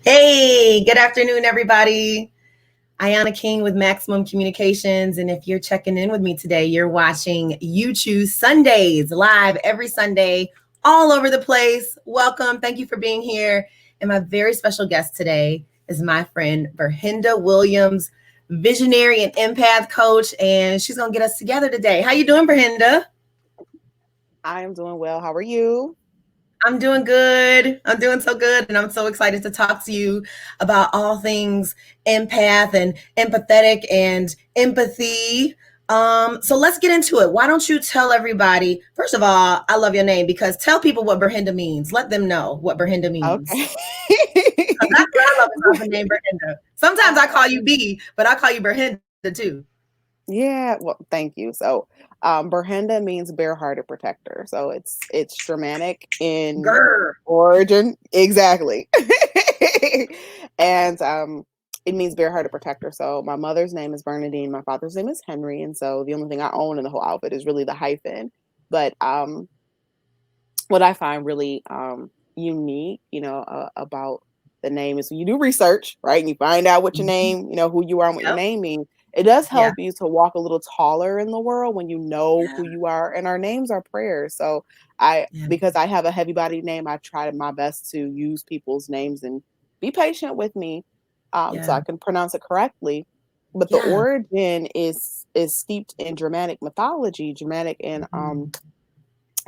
Hey, good afternoon, everybody. Ayana King with Maximum Communications. And if you're checking in with me today, you're watching You Choose Sundays live every Sunday all over the place. Welcome. Thank you for being here. And my very special guest today is my friend Ber-Henda Williams, Visionary and Empath Coach. And she's going to get us together today. How you doing, Ber-Henda? I am doing well. How are you? I'm doing good. I'm doing so good. And I'm so excited to talk to you about all things empath and empathetic and empathy. So let's get into it. Why don't you tell everybody, first of all, I love your name because tell people what Ber-Henda means. Let them know what Ber-Henda means. Okay. That's what I love about the name Ber-Henda. Sometimes I call you Um, B, but I call you Ber-Henda too. yeah, well, thank you. So, Ber-Henda means bare-hearted protector. So it's Germanic in Grr. origin, exactly, and it means bare-hearted protector. So my mother's name is Bernadine, my father's name is Henry, and so the only thing I own in the whole outfit is really the hyphen. But what I find really unique, about the name is when you do research, right, and you find out what your Mhm. name, who you are and what your Yep. name means. It does Yeah. help you to walk a little taller in the world when you know Yeah. who you are, and our names are prayers. So Yeah. because I have a heavy body name, I try my best to use people's names and be patient with me, so Yeah. I can pronounce it correctly. But the Yeah. origin is steeped in Germanic mythology, Germanic and Mhm.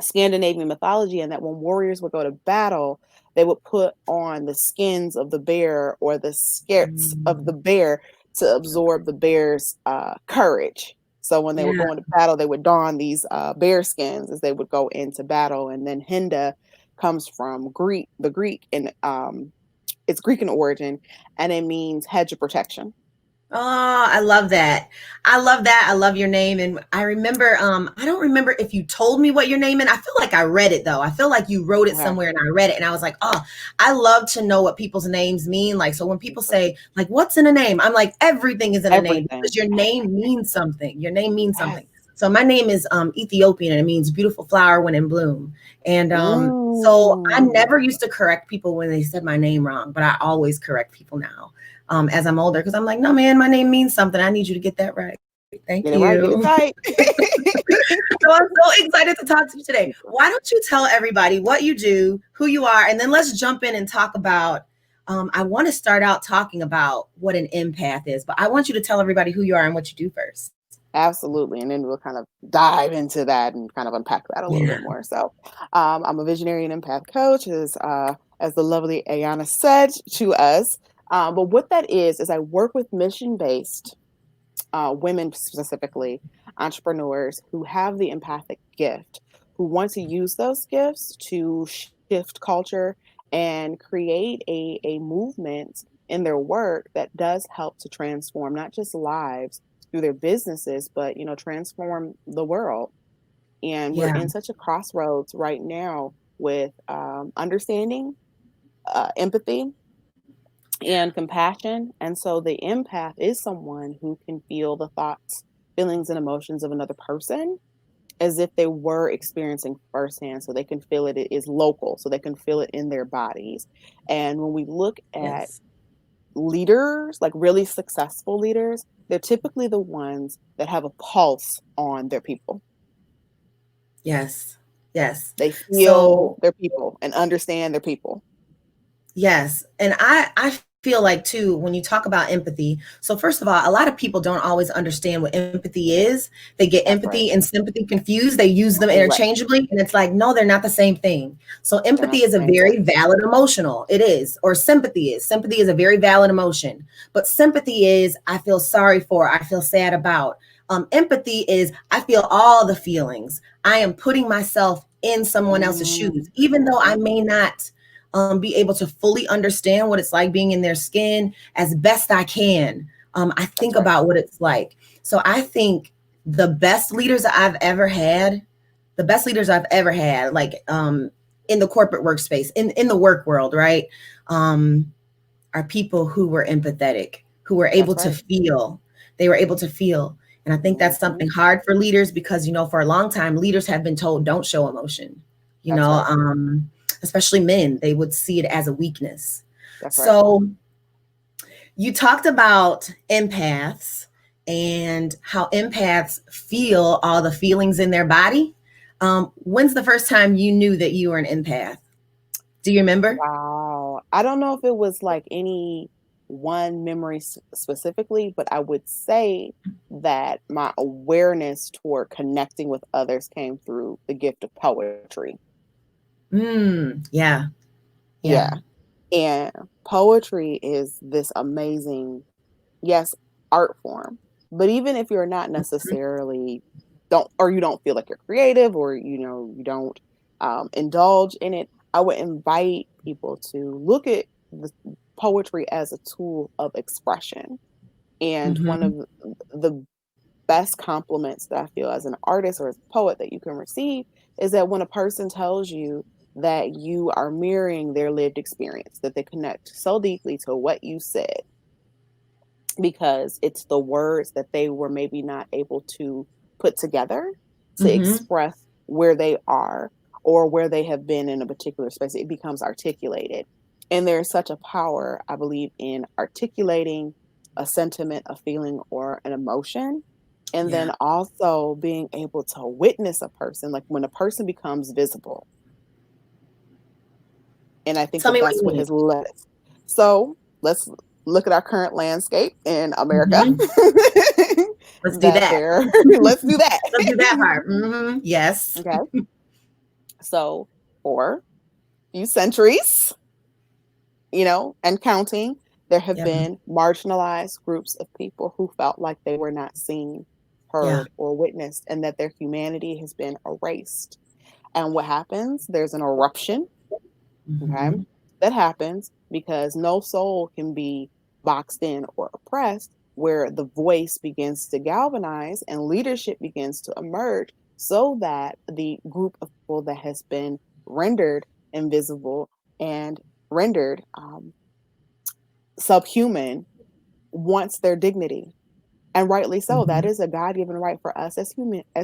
Scandinavian mythology, and that when warriors would go to battle, they would put on the skins of the bear or the skirts of Mm. the bear to absorb the bear's courage. So when they would Yeah. go into battle, they would don these bear skins as they would go into battle. And then Henda comes from the Greek, and it's Greek in origin, and it means hedge of protection. Oh, I love that. I love that. I love your name. And I remember, I don't remember if you told me what your name is. I feel like I read it though. I feel like you wrote it Okay. somewhere and I read it and I was like, oh, I love to know what people's names mean. Like, so when people say, like, what's in a name? I'm like, everything is in a name because Everything. your Yes. name means something. Your name means Yes. something. So my name is Ethiopian and it means beautiful flower when in bloom. And so I Mm. never used to correct people when they said my name wrong, but I always correct people now as I'm older because I'm like, no, man, my name means something. I need you to get that right. Thank Get it right, you. get it right. So I'm so excited to talk to you today. Why don't you tell everybody what you do, who you are, and then let's jump in and talk about. I want to start out talking about what an empath is, but I want you to tell everybody who you are and what you do first. Absolutely. And then we'll kind of dive into that and kind of unpack that a little Yeah. bit more. So, I'm a visionary and empath coach, as the lovely Ayana said to us. But what that is I work with mission based women, specifically entrepreneurs who have the empathic gift, who want to use those gifts to shift culture and create a movement in their work that does help to transform not just lives through their businesses, but transform the world. And we're Yeah. in such a crossroads right now with understanding, empathy, and compassion. And so the empath is someone who can feel the thoughts, feelings, and emotions of another person as if they were experiencing firsthand. So they can feel it is local, so they can feel it in their bodies. And when we look at Yes. leaders, like really successful leaders, they're typically the ones that have a pulse on their people. Yes. Yes. They feel So their people and understand their people. yes. And I feel like too, when you talk about empathy, so first of all, a lot of people don't always understand what empathy is. They get That's empathy right. and sympathy confused. They use them Right. interchangeably. And it's like, no, they're not the same thing. So They're empathy not the is a same very thing. valid emotional. It is. Or sympathy is. Sympathy is a very valid emotion. But sympathy is I feel sorry for, I feel sad about. Empathy is I feel all the feelings. I am putting myself in someone else's shoes, Mm, even though I mhm. may not be able to fully understand what it's like being in their skin as best I can. I That's think right. about what it's like. So I think the best leaders I've ever had, the best leaders I've ever had, like in the corporate workspace, in the work world, right, um, are people who were empathetic, who were able That's to right. feel. They were able to feel. And I think that's Mhm. something hard for leaders because, for a long time, leaders have been told don't show emotion, you That's know, right. especially men, they would see it as a weakness. That's right. So you talked about empaths and how empaths feel all the feelings in their body. When's the first time you knew that you were an empath? Do you remember? Wow. I don't know if it was like any one memory specifically, but I would say that my awareness toward connecting with others came through the gift of poetry. Yeah. Yeah. And poetry is this amazing, yes, art form. But even if you're not necessarily you don't feel like you're creative, or you don't indulge in it, I would invite people to look at the poetry as a tool of expression. And one Mm-hmm. of the best compliments that I feel as an artist or as a poet that you can receive is that when a person tells you that you are mirroring their lived experience, that they connect so deeply to what you said, because it's the words that they were maybe not able to put together to Mm-hmm. express where they are or where they have been in a particular space. It becomes articulated. And there's such a power, I believe, in articulating a sentiment, a feeling, or an emotion. And Yeah. then also being able to witness a person, like when a person becomes visible. And I think Tell that me what that's you what mean. has led us. So let's look at our current landscape in America. Mm-hmm. Let's do That that. there, let's do that. Let's do that part. Mm-hmm. Yes. Okay. So for a few centuries, and counting, there have Yeah. been marginalized groups of people who felt like they were not seen, Yeah. heard, or witnessed, and that their humanity has been erased. And what happens? There's an eruption. Okay. Mm-hmm. That happens because no soul can be boxed in or oppressed, where the voice begins to galvanize and leadership begins to emerge, so that the group of people that has been rendered invisible and rendered subhuman wants their dignity. And rightly so. That Mm-hmm. is a God-given right for us as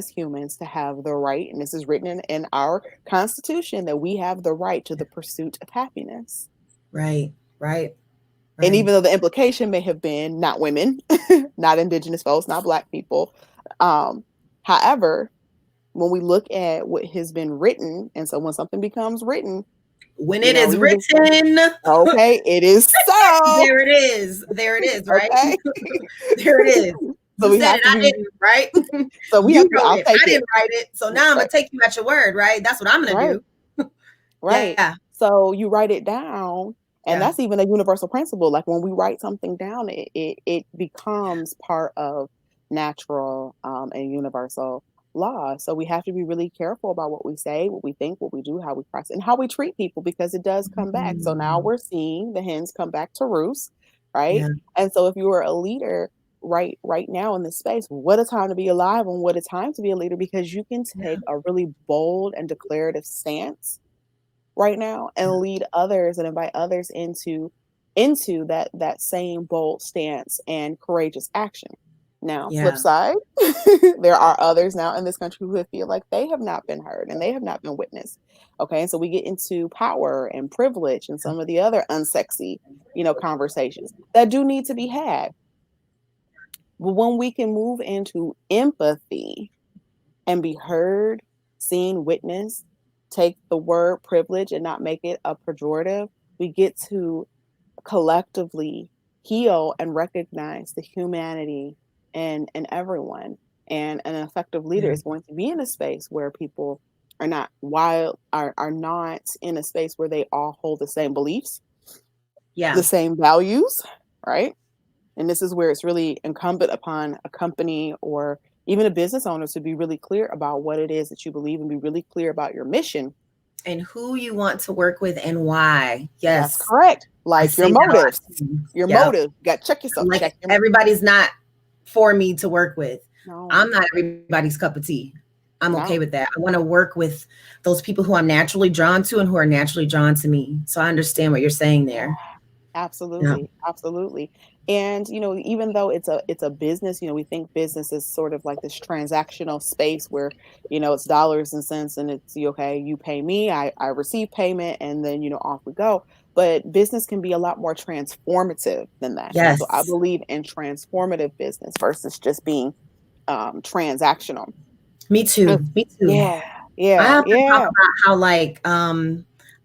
humans to have the right, and this is written in our Constitution, that we have the right to the pursuit of happiness. Right. Right. And Right. even though the implication may have been not women, not indigenous folks, not Black people, however, when we look at what has been written, and so when something becomes written, When it is even written, okay, it is so. there it is. There it is, right? Okay. There it is. So You we said have it, to I be. didn't, right? So we You have to. wrote I'll it. take I it. didn't write it. So now I'm Right. gonna take you at your word, right? That's what I'm gonna Right. do. Right. Yeah. So you write it down, and Yeah. that's even a universal principle. Like when we write something down, it becomes part of natural and universal law. So we have to be really careful about what we say, what we think, what we do, how we process, and how we treat people, because it does come back. So now Mm. we're seeing the hens come back to roost, right? Yeah. And so if you are a leader right now in this space, what a time to be alive and what a time to be a leader, because you can Yeah. take a really bold and declarative stance right now and lead others and invite others into that same bold stance and courageous action. Now, flip Yeah. side, there are others now in this country who feel like they have not been heard and they have not been witnessed. Okay, and so we get into power and privilege and some of the other unsexy, conversations that do need to be had. But when we can move into empathy and be heard, seen, witnessed, take the word privilege and not make it a pejorative, we get to collectively heal and recognize the humanity in everyone. And an effective leader Yeah. is going to be in a space where people are not are not in a space where they all hold the same beliefs, Yeah. the same values, right? And this is where it's really incumbent upon a company or even a business owner to be really clear about what it is that you believe and be really clear about your mission. And who you want to work with and why. That's Yes. correct. I Like your say that a lot motives, too. your Yeah. motive. You got to check yourself. Like Check your everybody's not for me to work with. No. I'm not everybody's cup of tea. I'm okay No. with that. I want to work with those people who I'm naturally drawn to and who are naturally drawn to me. So I understand what you're saying there. Yeah. Absolutely, absolutely. And even though it's a business, we think business is sort of like this transactional space where, it's dollars and cents, and it's okay, you pay me, I receive payment, and then off we go. But business can be a lot more transformative than that. And so I Yes. believe in transformative business versus just being transactional. Me Uh, too. Me too. Yeah, I yeah, often talk yeah. about how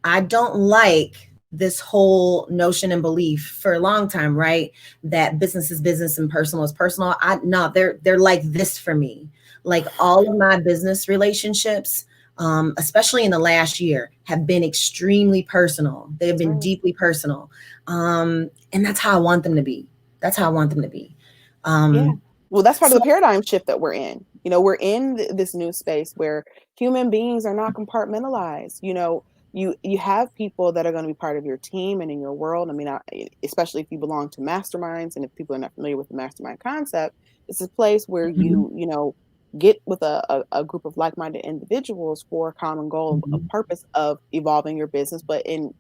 I don't like this whole notion and belief for a long time, right? That business is business and personal is personal. I no, they're like this for me. Like all of my business relationships, especially in the last year, have been extremely personal. They have That's been right. deeply personal. And that's how I want them to be. That's how I want them to be. Yeah. Um, Well, that's part of so the paradigm shift that we're in. We're in this new space where human beings are not compartmentalized. You have people that are going to be part of your team and in your world. I mean, especially if you belong to masterminds, and if people are not familiar with the mastermind concept, it's a place where mhm, get with a group of like-minded individuals for a common goal of mhm. purpose of evolving your business, but in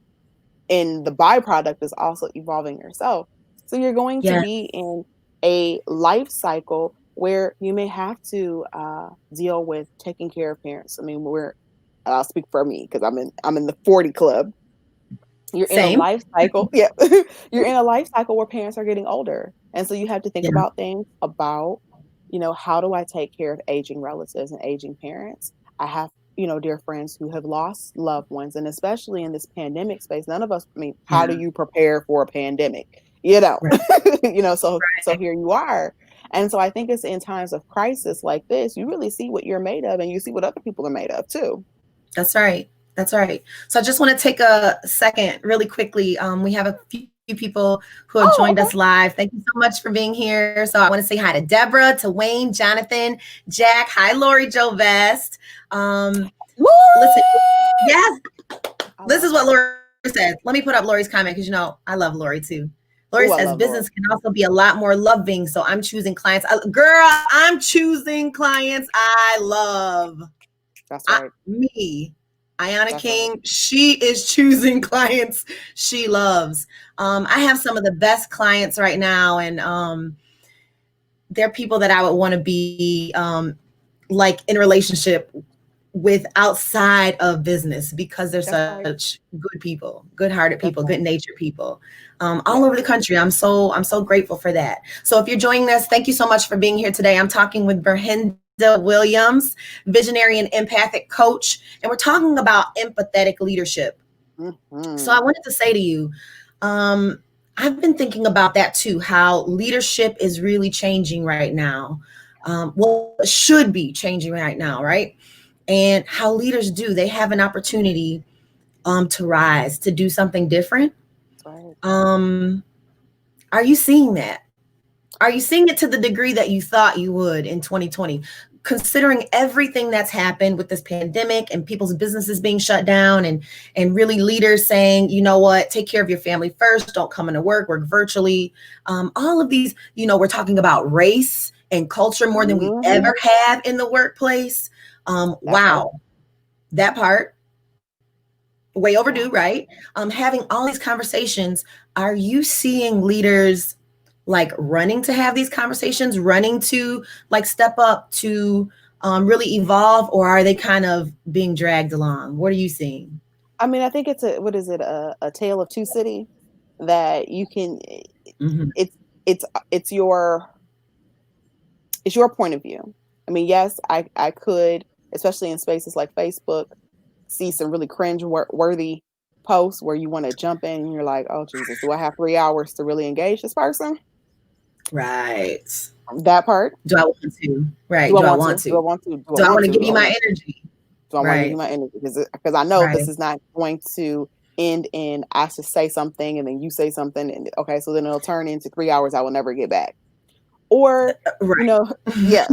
the byproduct is also evolving yourself. So you're going to Yeah, be in a life cycle where you may have to deal with taking care of parents. I mean, I'll speak for me because I'm in the 40 club. You're in a same. life cycle. Yeah. You're in a life cycle where parents are getting older. And so you have to think Yeah, about things about, how do I take care of aging relatives and aging parents? I have, dear friends who have lost loved ones, and especially in this pandemic space, none of us, I mean, how do yeah, you prepare for a pandemic? You know, right. so here you are. And so I think it's in times of crisis like this, you really see what you're made of, and you see what other people are made of too. That's right. That's right. So I just want to take a second really quickly. We have a few people who have Oh, joined okay. us live. Thank you so much for being here. So I want to say hi to Deborah, to Wayne, Jonathan, Jack. Hi, Lori Joe Vest. Um, listen, Lori! yes, I this love is what her. Lori says. Let me put up Lori's comment because I love Lori too. Lori Oh, I says love Lori. business can also be a lot more loving. So I'm choosing clients. Girl, I'm choosing clients I love. That's right. Me, Ayana That's right. King, she is choosing clients she loves. I have some of the best clients right now, and they're people that I would want to be like in a relationship with outside of business because they're That's right. such good people, good-hearted That's people, right. good-natured people, all Yes. over the country. I'm so grateful for that. So if you're joining us, thank you so much for being here today. I'm talking with Ber-Henda Williams, visionary and empathic coach, and we're talking about empathetic leadership. So Hmm. I wanted to say to you, um, I've been thinking about that too, how leadership is really changing right now. Well, it should be changing right now, right? And how leaders do, they have an opportunity to rise, to do something different. That's right. Um, are you seeing that? Are you seeing it to the degree that you thought you would in 2020? Considering everything that's happened with this pandemic and people's businesses being shut down, and really leaders saying, you know what, take care of your family first, don't come into work virtually. All of these, we're talking about race and culture more than we Hmm. ever have in the workplace. That part. Wow, that part way overdue, Yeah. right? Having all these conversations, are you seeing leaders like running to have these conversations, running to like step up to really evolve, or are they kind of being dragged along? What are you seeing? I mean, I think it's what is it, a tale of two cities that you can, Hmm. it's, it's, it's your, it's your point of view. I mean, yes, I could, especially in spaces like Facebook, see some really cringe worthy posts where you want to jump in and you're like, oh Jesus, do I have 3 hours to really engage this person? Right. That part. Do I want to? Right. Do I Do I want to? want Do I to? want to? Do I Do I want want to to? give Do I you my want to? energy? Do I want to give you Right. my energy? Because I know this Right. is not going to end in I should say something and then you say something and okay, so then it'll turn into 3 hours I will never get back. Or, you Right. know, yes.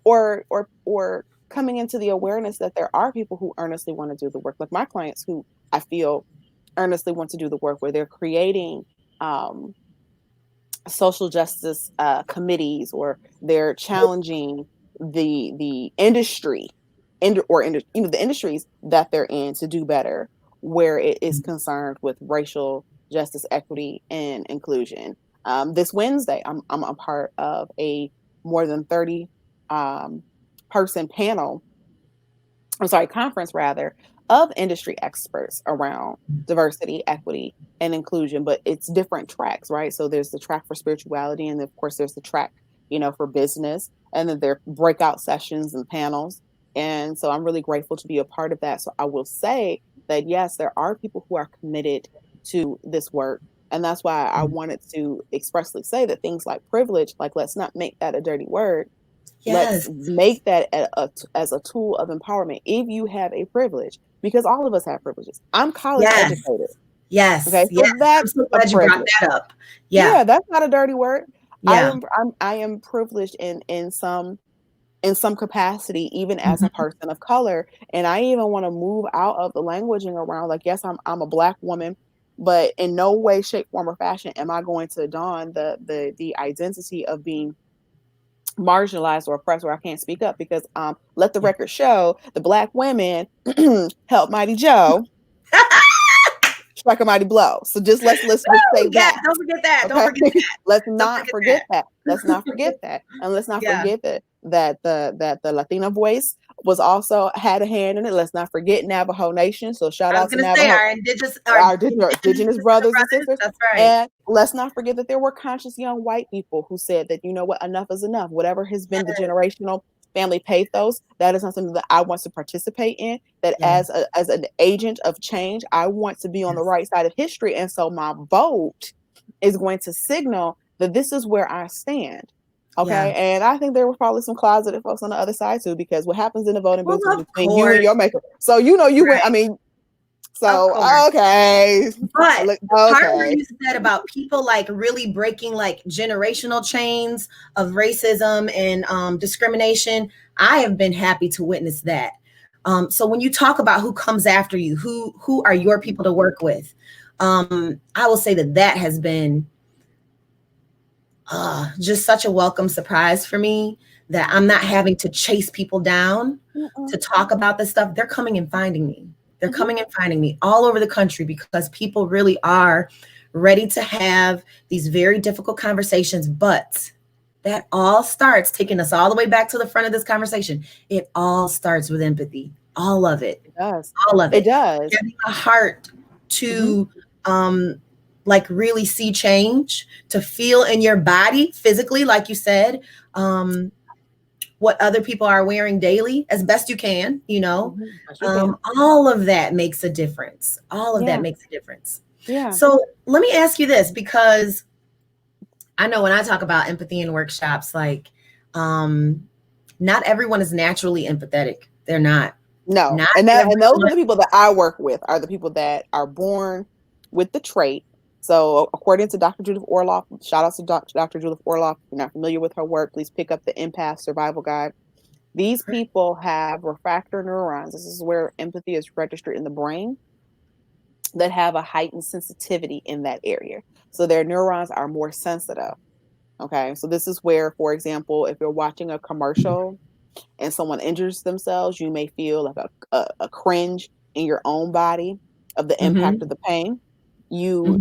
Or coming into the awareness that there are people who earnestly want to do the work. Like my clients who I feel earnestly want to do the work where they're creating um social justice committees, or they're challenging the industry the industries that they're in to do better where it is concerned with racial justice, equity, and inclusion. This Wednesday, I'm a part of a more than 30 person panel, conference rather, of industry experts around diversity, equity, and inclusion. But it's different tracks, right? So there's the track for spirituality, and of course there's the track, for business, and then there are breakout sessions and panels. And so I'm really grateful to be a part of that. So I will say that yes, there are people who are committed to this work. And that's why I wanted to expressly say that things like privilege, like, let's not make that a dirty word. Yes. Let's make that as a tool of empowerment. If you have a privilege, because all of us have privileges. I'm college Yes. educated. Yes. Okay, so Yes. I'm that's so a glad you brought privilege. that up. Yeah. Yeah, that's not a dirty word. Yeah. I am privileged in some capacity, even as a Mhm. person of color. And I even want to move out of the languaging around, like, yes, I'm a Black woman, but in no way, shape, form, or fashion am I going to don the identity of being marginalized or oppressed, where I can't speak up, because let the Yeah. record show the Black women help Mighty Joe strike a mighty blow. So let's just say Yes. that. Don't forget that. Don't Okay. forget that. Let's Don't not forget forget that. that. Let's not forget that. And let's not Yeah. forget that the Latina voice was also had a hand in it. Let's not forget Navajo Nation. So shout I was out to gonna say Navajo, our our indigenous indigenous sister brothers and brothers. sisters. That's right. And let's not forget that there were conscious young white people who said that, you know what, enough is enough. Whatever has been the Yes. generational family pathos, that is not something that I want to participate in. That Yes. as an agent of change, I want to be on the Yes. right side of history. And so my vote is going to signal that this is where I stand. Okay. Yeah. And I think there were probably some closeted folks on the other side too, because what happens in the voting Well, booth is of between you and course. your maker. So you went, I Right. mean, Of so course. okay. But the part where Okay. you said about people like really breaking like generational chains of racism and discrimination, I have been happy to witness that. So when you talk about who comes after you, who are your people to work with, I will say that that has been just such a welcome surprise for me, that I'm not having to chase people down to talk about this stuff. They're coming and finding me. They're coming and finding me all over the country, because people really are ready to have these very difficult conversations. But that all starts, taking us all the way back to the front of this conversation. It all starts with empathy. All of it. It does. All of It it. does. Having a heart to like really see change, to feel in your body physically, like you said, what other people are wearing daily as best you can, all of that makes a difference. All of that makes a difference. Yeah. So let me ask you this, because I know when I talk about empathy in workshops, like, not everyone is naturally empathetic. They're not. No. Not And everyone. those are the people that I work with, are the people that are born with the trait. So according to Dr. Judith Orloff, shout out to Dr. Judith Orloff. If you're not familiar with her work, please pick up the Empath Survival Guide. These people have refractor neurons. This is where empathy is registered in the brain, that have a heightened sensitivity in that area. So their neurons are more sensitive. Okay. So this is where, for example, if you're watching a commercial and someone injures themselves, you may feel like a cringe in your own body of the impact of the pain. You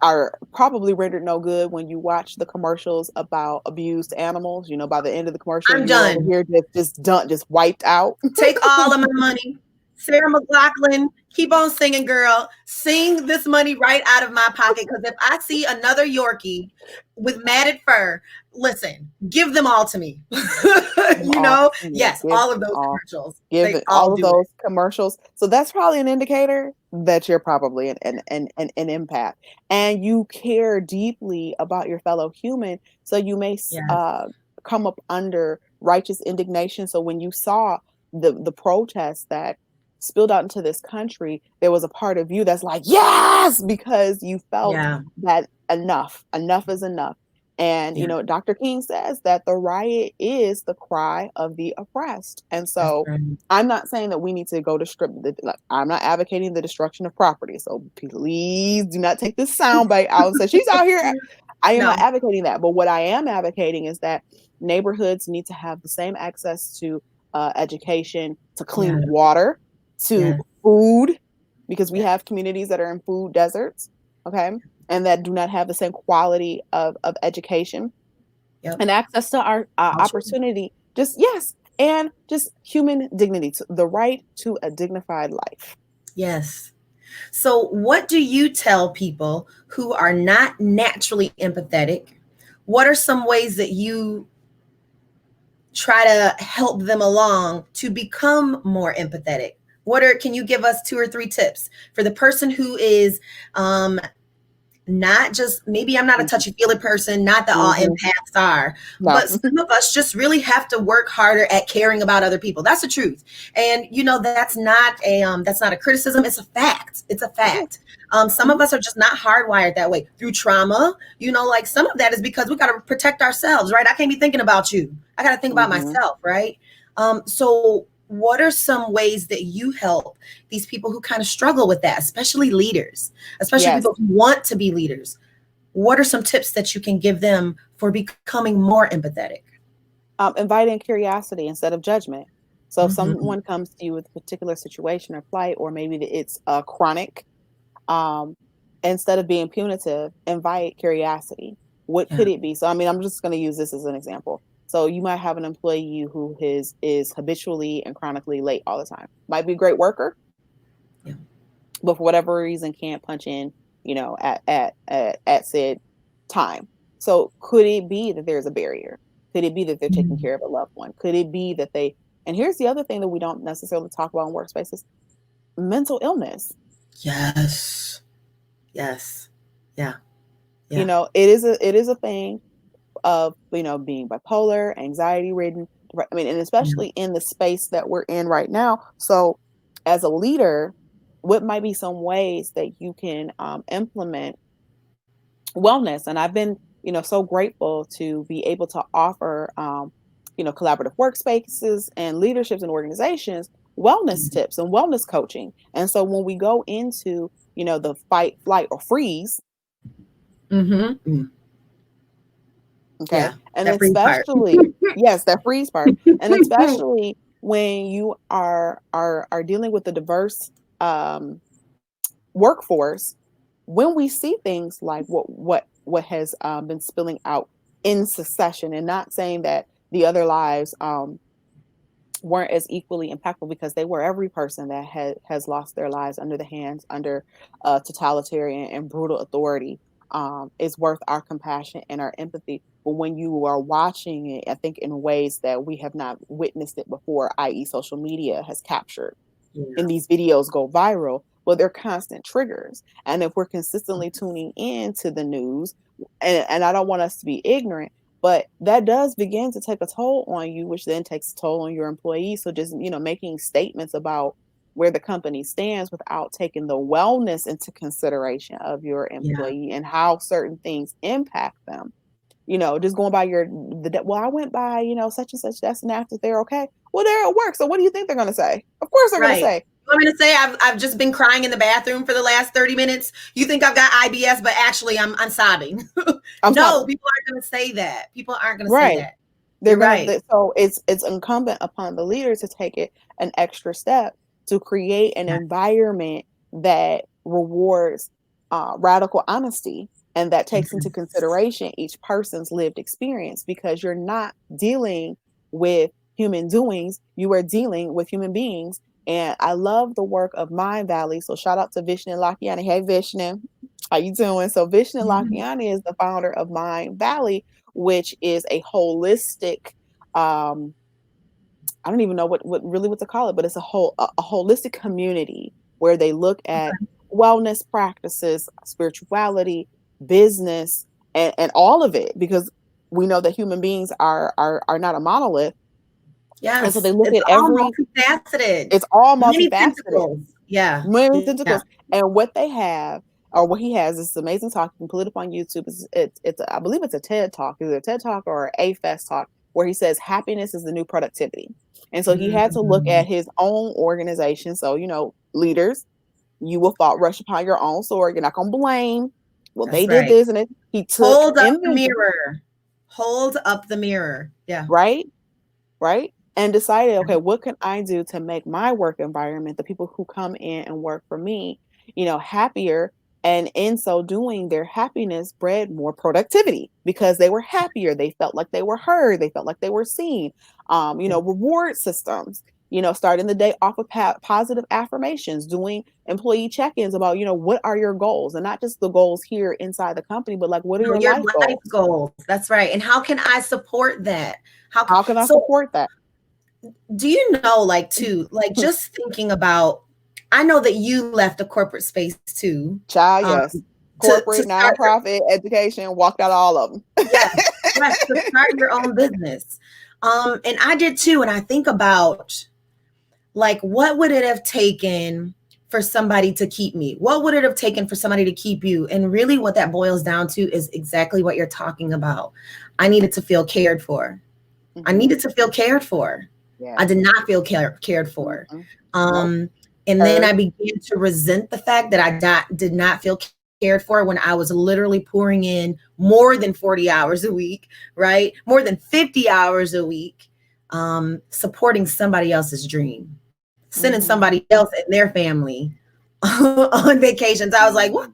are probably rendered no good when you watch the commercials about abused animals. By the end of the commercial, I'm you're over done. here just done, just wiped out. Take all of my money. Sarah McLachlan, keep on singing, girl. Sing this money right out of my pocket. Because if I see another Yorkie with matted fur, listen, give them all to me. Yes, all of those commercials. Give They it all all of do it. those commercials. So that's probably an indicator that you're probably an empath, and you care deeply about your fellow human. So you may Yes. come up under righteous indignation. So when you saw the protests that spilled out into this country, there was a part of you that's like, yes, because you felt Yeah. that enough is enough. And, Yeah. Dr. King says that the riot is the cry of the oppressed. And That's so right. I'm not saying that we need to go to I'm not advocating the destruction of property. So please do not take this soundbite out and say, she's out here. I am No. not advocating that. But what I am advocating is that neighborhoods need to have the same access to education, to clean Yeah. water, to Yeah. food, because we Yeah. have communities that are in food deserts. okay, and that do not have the same quality of education Yep. and access to our All true. opportunity. Just yes, and just human dignity, the right to a dignified life. Yes. So, what do you tell people who are not naturally empathetic? What are some ways that you try to help them along to become more empathetic? Can you give us 2 or 3 tips for the person who is not just, maybe I'm not a touchy feely person, not that all Mm-hmm. empaths are, No. but some of us just really have to work harder at caring about other people. That's the truth. And that's not a criticism, it's a fact. It's a fact. Some of us are just not hardwired that way through trauma. Like some of that is because we got to protect ourselves, right? I can't be thinking about you, I got to think about Mm-hmm. myself, right? So what are some ways that you help these people who kind of struggle with that, especially leaders, especially Yes. people who want to be leaders? What are some tips that you can give them for becoming more empathetic? Inviting curiosity instead of judgment. So if Mm-hmm. someone comes to you with a particular situation or plight, or maybe it's chronic, um, instead of being punitive, invite curiosity. What Yeah. could it be? So, I mean, I'm just going to use this as an example. So you might have an employee who is habitually and chronically late all the time. Might be a great worker, Yeah. but for whatever reason can't punch in, at said time. So could it be that there's a barrier? Could it be that they're taking Mm. care of a loved one? Could it be that they, and here's the other thing that we don't necessarily talk about in workspaces, mental illness. Yes. Yes. Yeah. You Yeah. know, it is a thing of, being bipolar, anxiety ridden. I mean, and Yeah. especially in the space that we're in right now. So as a leader, what might be some ways that you can implement wellness? And I've been, so grateful to be able to offer, collaborative workspaces and leaderships and organizations wellness tips and wellness coaching. And so when we go into, the fight, flight, or freeze, Mm-hmm. okay, Yeah. and That free part. especially, yes, that freeze part, and especially when you are dealing with a diverse um, workforce, when we see things like what has been spilling out in succession, and not saying that the other lives weren't as equally impactful, because they were. Every person that has lost their lives under the hands, under totalitarian and brutal authority, is worth our compassion and our empathy. But when you are watching it, I think in ways that we have not witnessed it before, i.e., social media has captured, Yeah. and these videos go viral, well, they're constant triggers. And if we're consistently tuning in to the news, and I don't want us to be ignorant, but that does begin to take a toll on you, which then takes a toll on your employees. So just, making statements about where the company stands without taking the wellness into consideration of your Yeah. employee and how certain things impact them. Just going by well, I went by, such and such, that's an after, they're okay. Well, they're at work. So what do you think they're going to say? Of course they're going to Right. say, You want me to say I've just been crying in the bathroom for the last 30 minutes? You think I've got IBS, but actually I'm sobbing. I'm No, sorry. people aren't going to say that. People aren't going to say Right. that. They're You're going right. to, so it's incumbent upon the leader to take it an extra step to create an Yeah. environment that rewards radical honesty, and that takes into Yes. consideration each person's lived experience, because you're not dealing with human doings, you are dealing with human beings. And I love the work of Mind Valley. So shout out to Vishnu Lakiani. Hey Vishnu, how you doing? So Vishnu Mhm. Lakiani is the founder of Mind Valley, which is a holistic, um, I don't even know what to call it, but it's a holistic community where they look at Okay. wellness practices, spirituality, business, and all of it, because we know that human beings are not a monolith. And so they Yes. look It's at all every, multifaceted. it's all Many multifaceted, tentacles. Yeah. many Yeah. tentacles. And what they have, or what he has, is this amazing talk. You can pull it up on YouTube. It's I believe it's a TED talk, either a TED talk or a Fest talk, where he says happiness is the new productivity. And so he had to look at Mm. his own organization. So, leaders, you will thought rush upon your own sword. You're not gonna blame. Well, they That's did right. this, and he took Hold up the inventory, mirror. Hold up the mirror. Yeah. right? Right? And decided, okay, what can I do to make my work environment, the people who come in and work for me, happier? And in so doing, their happiness bred more productivity because they were happier. They felt like they were heard. They felt like they were seen. Reward systems, starting the day off with positive affirmations, doing employee check-ins about, what are your goals, and not just the goals here inside the company, but like, what are your life goals? That's right. And how can I support that? How can I support that? Do you know, like, too, like just thinking about, I know that you left a corporate space too. Child, yes. Corporate, nonprofit, education, walked out all of them. Yes, to start your own business. And I did too. And I think about, like, what would it have taken for somebody to keep me? What would it have taken for somebody to keep you? And really what that boils down to is exactly what you're talking about. I needed to feel cared for. Mm-hmm. I needed to feel cared for. Yeah. I did not feel cared for. Mm-hmm. And then I began to resent the fact that I did not feel cared for when I was literally pouring in more than 40 hours a week, right? More than 50 hours a week, supporting somebody else's dream, sending somebody else and their family on vacations. I was like, what?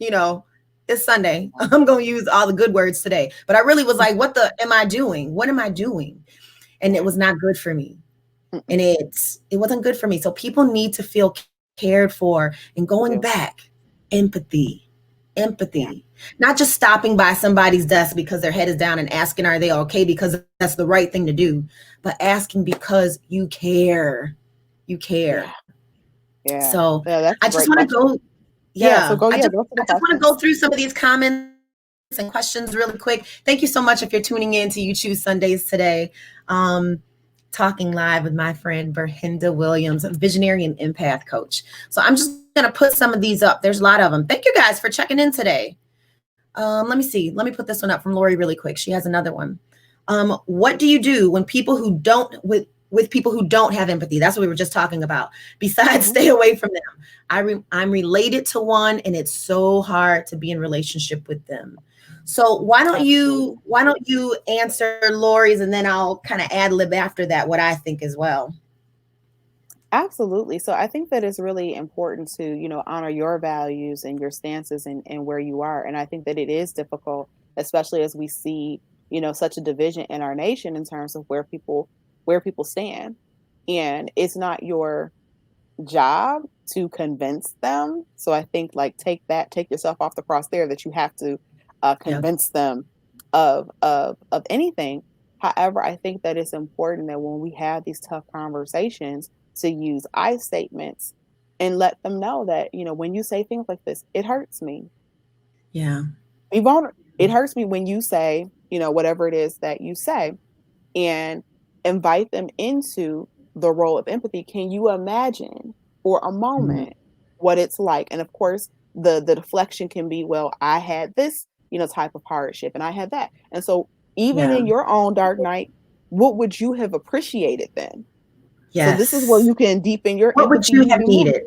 It's Sunday. I'm going to use all the good words today. But I really was like, what am I doing? What am I doing? And it was not good for me. And it wasn't good for me. So people need to feel cared for, and going back, empathy, not just stopping by somebody's desk because their head is down and asking, are they okay? Because that's the right thing to do, but asking because you care. Yeah. So I just want to go. I just want to go through some of these comments and questions really quick. Thank you so much if you're tuning in to You Choose Sundays today. Talking live with my friend Ber-Henda Williams, a Visionary and Empath Coach. So I'm just going to put some of these up. There's a lot of them. Thank you guys for checking in today. Let me see. Let me put this one up from Lori really quick. She has another one. What do you do when people who don't, with people who don't have empathy? That's what we were just talking about. Besides, stay away from them. I'm related to one, and it's so hard to be in relationship with them. So why don't you answer Lori's, and then I'll kind of ad lib after that what I think as well. Absolutely. So I think that it's really important to, honor your values and your stances and where you are. And I think that it is difficult, especially as we see, such a division in our nation in terms of where people stand. And it's not your job to convince them. So I think, like, take yourself off the cross there, that you have to convince them of anything. However, I think that it's important that when we have these tough conversations, to use I statements and let them know that, when you say things like this, it hurts me. Yeah. It hurts me when you say, whatever it is that you say, and invite them into the role of empathy. Can you imagine for a moment what it's like? And of course, the deflection can be, well, I had this, type of hardship, and I had that. And so even in your own dark night, what would you have appreciated then? Yes. So this is where you can deepen your empathy. What would you have needed?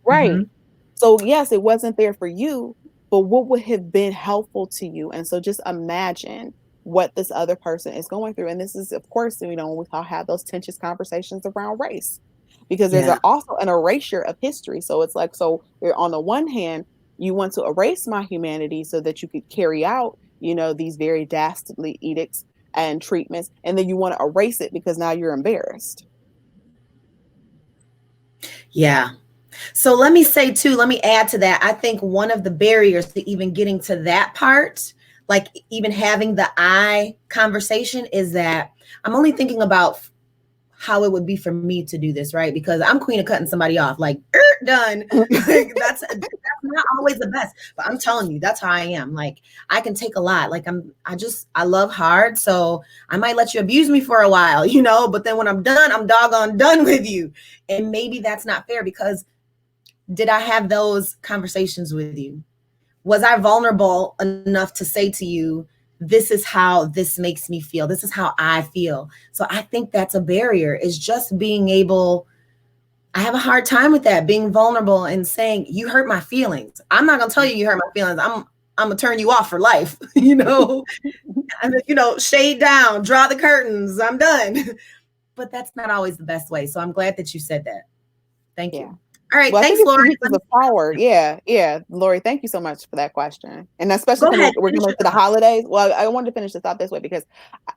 Right. So yes, it wasn't there for you, but what would have been helpful to you? And so just imagine what this other person is going through. And this is, of course, when we have those tense conversations around race, because there's also an erasure of history. So it's like, so on the one hand, you want to erase my humanity so that you could carry out, these very dastardly edicts and treatments. And then you want to erase it because now you're embarrassed. Yeah. So let me say too, let me add to that. I think one of the barriers to even getting to that part, like even having the I conversation, is that I'm only thinking about how it would be for me to do this, right? Because I'm queen of cutting somebody off, like, done. Like, that's not always the best, but I'm telling you, that's how I am. Like, I can take a lot. Like, I love hard. So I might let you abuse me for a while, but then when I'm done, I'm doggone done with you. And maybe that's not fair, because did I have those conversations with you? Was I vulnerable enough to say to you, this is how this makes me feel. This is how I feel. So I think that's a barrier, is just being able, I have a hard time with that, being vulnerable and saying, you hurt my feelings. I'm not going to tell you hurt my feelings. I'm going to turn you off for life, shade down, draw the curtains, I'm done. But that's not always the best way. So I'm glad that you said that. Thank you. All right. Well, I Thanks, think it's the Lori. uses of power. Yeah. Lori, thank you so much for that question. And especially Go ahead. we're coming to the holidays. Well, I wanted to finish this out this way because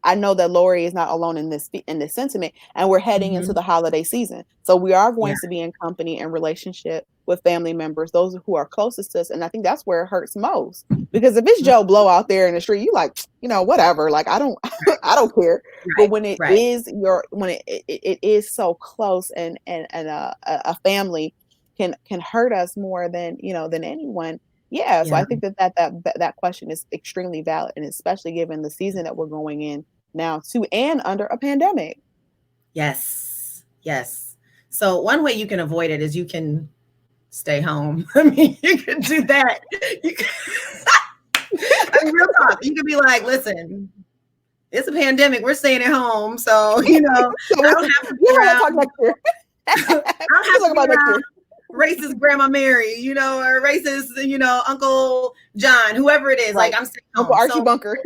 I know that Lori is not alone in this sentiment, and we're heading into the holiday season. So we are going to be in company and relationship with family members, those who are closest to us. And I think that's where it hurts most. Because if it's Joe Blow out there in the street, you like, whatever. Like, I don't I don't care. But when it is it is so close and a family can hurt us more than than anyone. So I think that question is extremely valid, and especially given the season that we're going in now too, and under a pandemic. Yes. So one way you can avoid it is you can stay home. I mean, you can do that. You can, I mean, real talk. You could be like, listen, it's a pandemic. We're staying at home, so I don't have to be around. I don't have to be around racist Grandma Mary, or racist, Uncle John, whoever it is. Like, I'm staying home. Uncle Archie Bunker.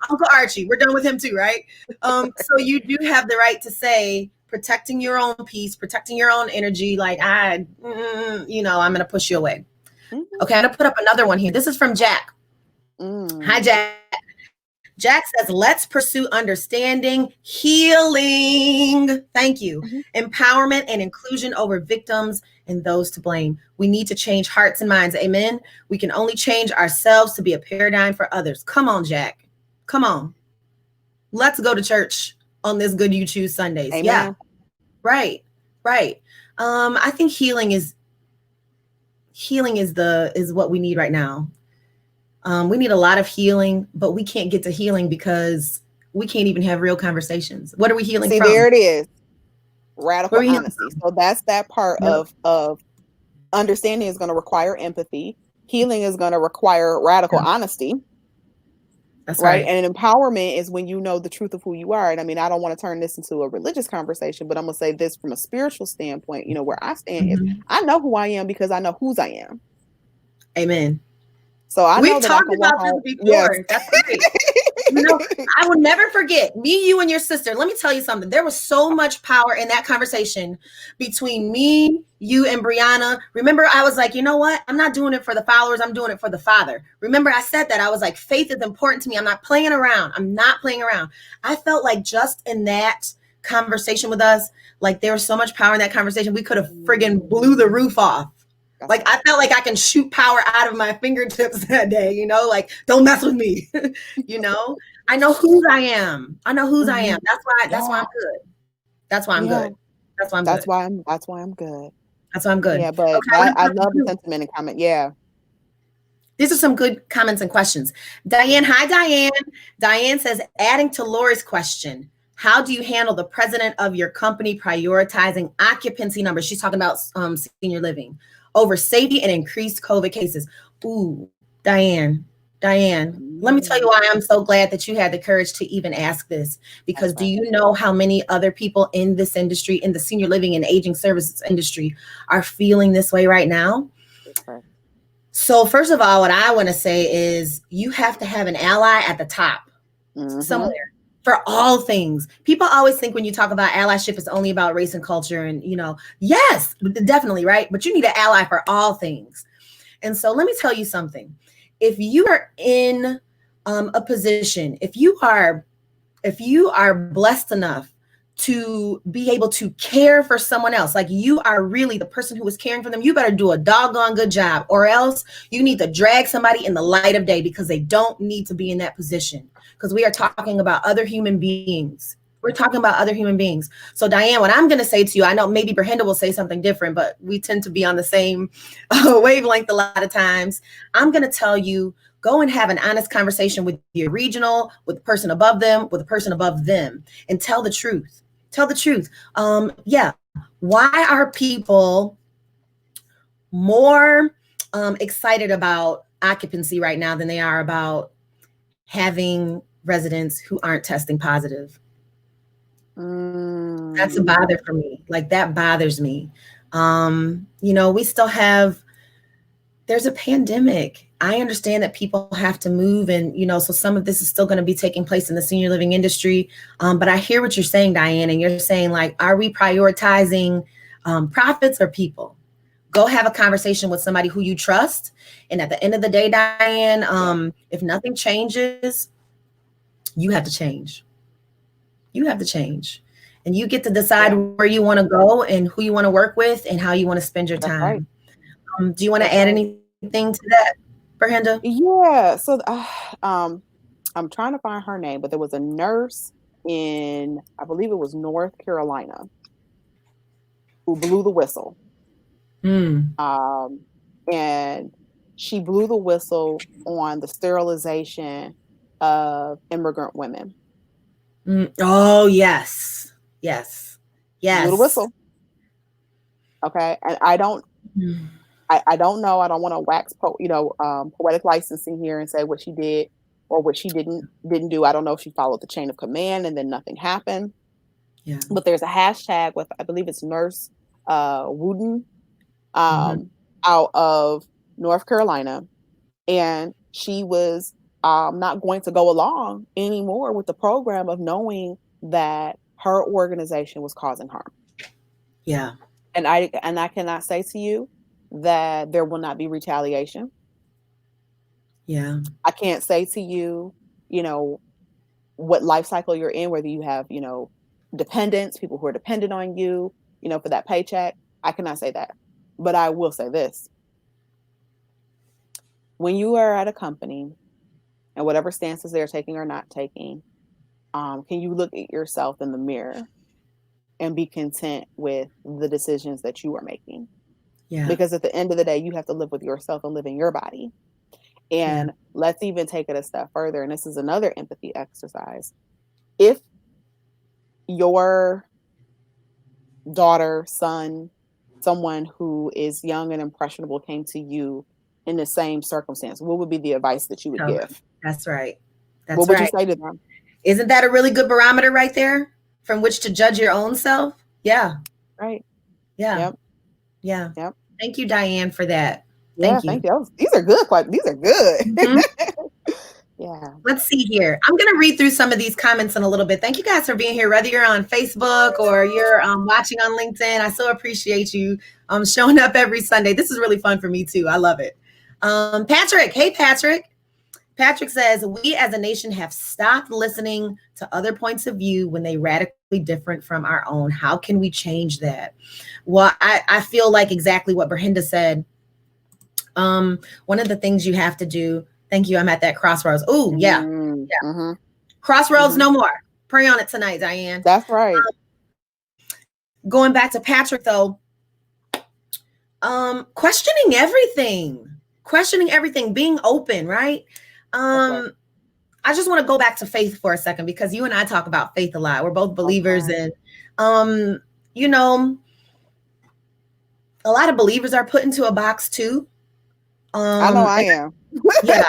Uncle Archie. We're done with him too, right? So you do have the right to say, protecting your own peace, protecting your own energy. Like, I'm going to push you away. Okay, I'm going to put up another one here. This is from Jack. Hi, Jack. Jack says, let's pursue understanding, healing. Thank you. Empowerment and inclusion over victims and those to blame. We need to change hearts and minds. Amen. We can only change ourselves to be a paradigm for others. Come on, Jack. Come on. Let's go to church on this Good You Choose Sundays. Amen. Yeah. Right. I think healing is what we need right now. We need a lot of healing, but we can't get to healing because we can't even have real conversations. What are we healing from? There it is. Radical honesty. So that's that part of understanding is going to require empathy. Healing is going to require radical honesty. That's right. And empowerment is when you know the truth of who you are. And I mean, I don't want to turn this into a religious conversation, but I'm going to say this from a spiritual standpoint. Where I stand is I know who I am because I know whose I am. Amen. So we've talked about this before. Yes. That's great. I will never forget me, you, and your sister. Let me tell you something. There was so much power in that conversation between me, you, and Brianna. Remember, I was like, you know what? I'm not doing it for the followers. I'm doing it for the Father. Remember, I said that. I was like, faith is important to me. I'm not playing around. I felt like just in that conversation with us, like there was so much power in that conversation. We could have friggin' blew the roof off. Like, I felt like I can shoot power out of my fingertips that day, like, don't mess with me. I know whose I am. I am. That's why I'm good. That's why I'm good. That's why I'm good. Yeah, but okay, I love the sentiment and comment. Yeah. These are some good comments and questions. Diane. Hi, Diane. Diane says, adding to Lori's question, how do you handle the president of your company prioritizing occupancy numbers? She's talking about senior living over safety and increased COVID cases. Ooh, Diane, let me tell you why I'm so glad that you had the courage to even ask this, because do you know how many other people in this industry, in the senior living and aging services industry, are feeling this way right now? So first of all, what I want to say is you have to have an ally at the top somewhere. For all things. People always think when you talk about allyship, it's only about race and culture. And, yes, definitely, right? But you need an ally for all things. And so let me tell you something. If you are in a position, if you are blessed enough to be able to care for someone else, like you are really the person who is caring for them, you better do a doggone good job, or else you need to drag somebody in the light of day because they don't need to be in that position. Because we are talking about other human beings. So Diane, what I'm going to say to you, I know maybe Ber-Henda will say something different, but we tend to be on the same wavelength a lot of times. I'm going to tell you, go and have an honest conversation with your regional, with the person above them, with the person above them, and tell the truth. Why are people more excited about occupancy right now than they are about having residents who aren't testing positive? That's a bother for me. Like, that bothers me. We still have, there's a pandemic. I understand that people have to move and, so some of this is still going to be taking place in the senior living industry. But I hear what you're saying, Diane, and you're saying, like, are we prioritizing profits or people. Go have a conversation with somebody who you trust. And at the end of the day, Diane, if nothing changes, you have to change. You have to change. And you get to decide where you want to go and who you want to work with and how you want to spend your time. Do you want to add anything to that, Ber-Henda? Yeah. So I'm trying to find her name, but there was a nurse in, I believe it was North Carolina, who blew the whistle. And she blew the whistle on the sterilization of immigrant women. Oh, yes. Yes. Yes. Blew the whistle. Okay. And I don't know. I don't want to wax poetic licensing here and say what she did or what she didn't do. I don't know if she followed the chain of command and then nothing happened. Yeah. But there's a hashtag with, I believe it's Nurse Wooden out of North Carolina. And she was not going to go along anymore with the program of knowing that her organization was causing harm. Yeah. And I cannot say to you that there will not be retaliation. Yeah. I can't say to you, what life cycle you're in, whether you have, dependents, people who are dependent on you, for that paycheck. I cannot say that. But I will say this. When you are at a company and whatever stances they're taking or not taking, can you look at yourself in the mirror and be content with the decisions that you are making? Yeah. Because at the end of the day, you have to live with yourself and live in your body. And let's even take it a step further. And this is another empathy exercise. If your daughter, son, someone who is young and impressionable came to you in the same circumstance, what would be the advice that you would give? That's right. What would you say to them? Isn't that a really good barometer right there from which to judge your own self? Yeah. Right. Yeah. Yep. Yeah. Yep. Thank you, Diane, for that. Thank you. These are good. These are good. Yeah. Let's see here. I'm going to read through some of these comments in a little bit. Thank you guys for being here, whether you're on Facebook or you're watching on LinkedIn. I so appreciate you showing up every Sunday. This is really fun for me too. I love it. Patrick. Hey, Patrick. Patrick says, we as a nation have stopped listening to other points of view when they radically different from our own. How can we change that? Well, I feel like exactly what Ber-Henda said. One of the things you have to do. Thank you. I'm at that crossroads. Oh, yeah. Yeah. Crossroads no more. Pray on it tonight, Diane. That's right. Going back to Patrick, though, questioning everything, being open, right? I just want to go back to faith for a second because you and I talk about faith a lot. We're both believers and, a lot of believers are put into a box too. I know I am. Yeah.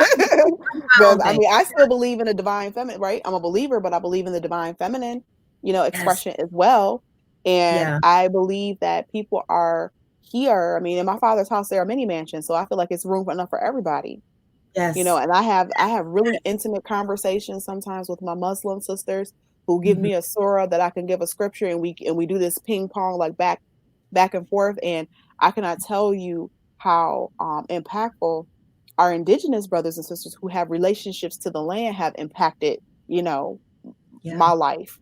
I still believe in the divine feminine, right? I'm a believer, but I believe in the divine feminine, expression as well. And I believe that people are here. I mean, in my father's house, there are many mansions. So I feel like it's room enough for everybody. Yes. And I have really intimate conversations sometimes with my Muslim sisters who give me a surah that I can give a scripture and we do this ping pong like back and forth. And I cannot tell you how impactful our indigenous brothers and sisters who have relationships to the land have impacted, my life.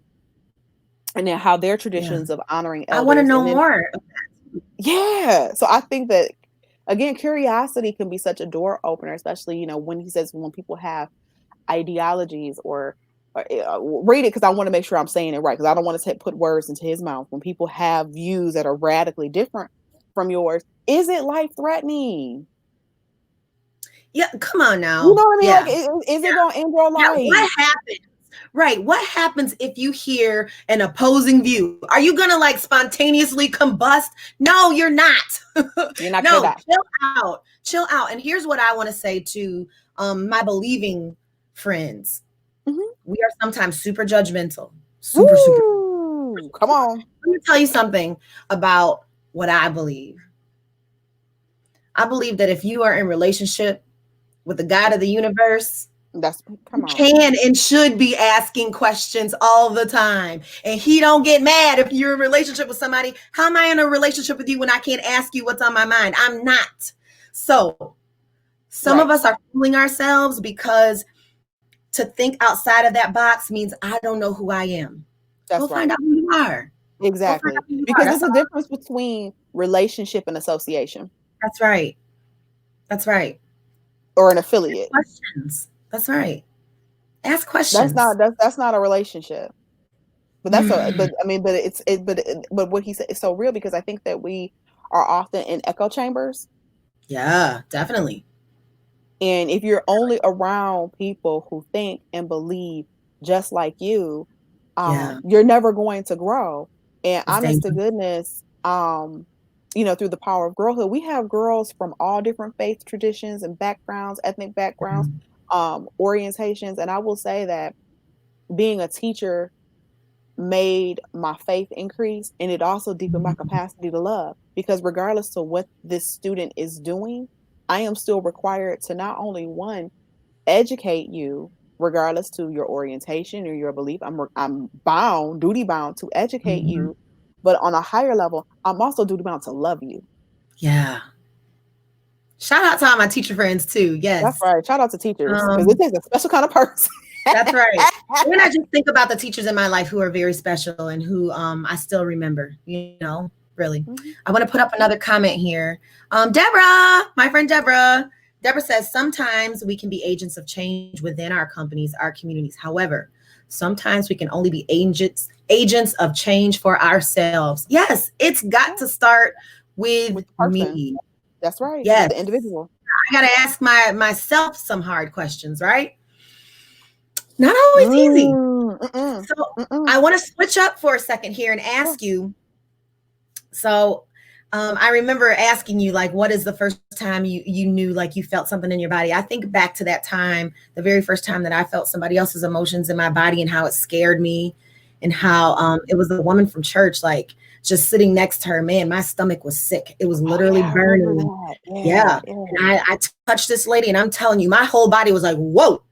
And then how their traditions of honoring elders. I want to know more. Yeah. So I think that, again, curiosity can be such a door opener, especially, when he says when people have ideologies or read it because I want to make sure I'm saying it right because I don't want to put words into his mouth. When people have views that are radically different from yours, is it life-threatening? Yeah, come on now. You know what I mean? Like, is it going to end your life? Yeah, what happens? Right. What happens if you hear an opposing view? Are you going to like spontaneously combust? No, you're not. You're not no, gonna die. Chill out. And here's what I want to say to my believing friends. We are sometimes super judgmental. Super. Come on. Let me tell you something about what I believe. I believe that if you are in relationship with the God of the universe, Come on. Can and should be asking questions all the time. And he don't get mad if you're in a relationship with somebody. How am I in a relationship with you when I can't ask you what's on my mind? I'm not. So some of us are fooling ourselves because to think outside of that box means I don't know who I am. Go find out who you are. Exactly. Because there's a difference between relationship and association. That's right. That's right. Or an affiliate. Questions. That's right. Ask questions. That's not a relationship. But but what he said is so real, because I think that we are often in echo chambers. Yeah, definitely. And if you're only around people who think and believe just like you, you're never going to grow. And it's honest to goodness, through the power of girlhood, we have girls from all different faith traditions and backgrounds, ethnic backgrounds, orientations. And I will say that being a teacher made my faith increase, and it also deepened my capacity to love, because regardless of what this student is doing, I am still required to not only, one, educate you regardless to your orientation or your belief. I'm duty bound to educate you, but on a higher level, I'm also duty bound to love you. Yeah. Shout out to all my teacher friends too. Yes. That's right. Shout out to teachers, because it takes a special kind of person. That's right. When I just think about the teachers in my life who are very special and who I still remember, really. I want to put up another comment here. Deborah, my friend Deborah says, sometimes we can be agents of change within our companies, our communities. However, sometimes we can only be agents of change for ourselves. Yes, it's got to start with me. That's right. Yes. The individual. I got to ask myself some hard questions, right? Not always easy. So I want to switch up for a second here and ask you. So I remember asking you, like, what is the first time you knew, like, you felt something in your body? I think back to that time, the very first time that I felt somebody else's emotions in my body and how it scared me, and how it was a woman from church, like, just sitting next to her. Man, my stomach was sick. It was literally burning. Yeah. And I touched this lady, and I'm telling you, my whole body was like, whoa,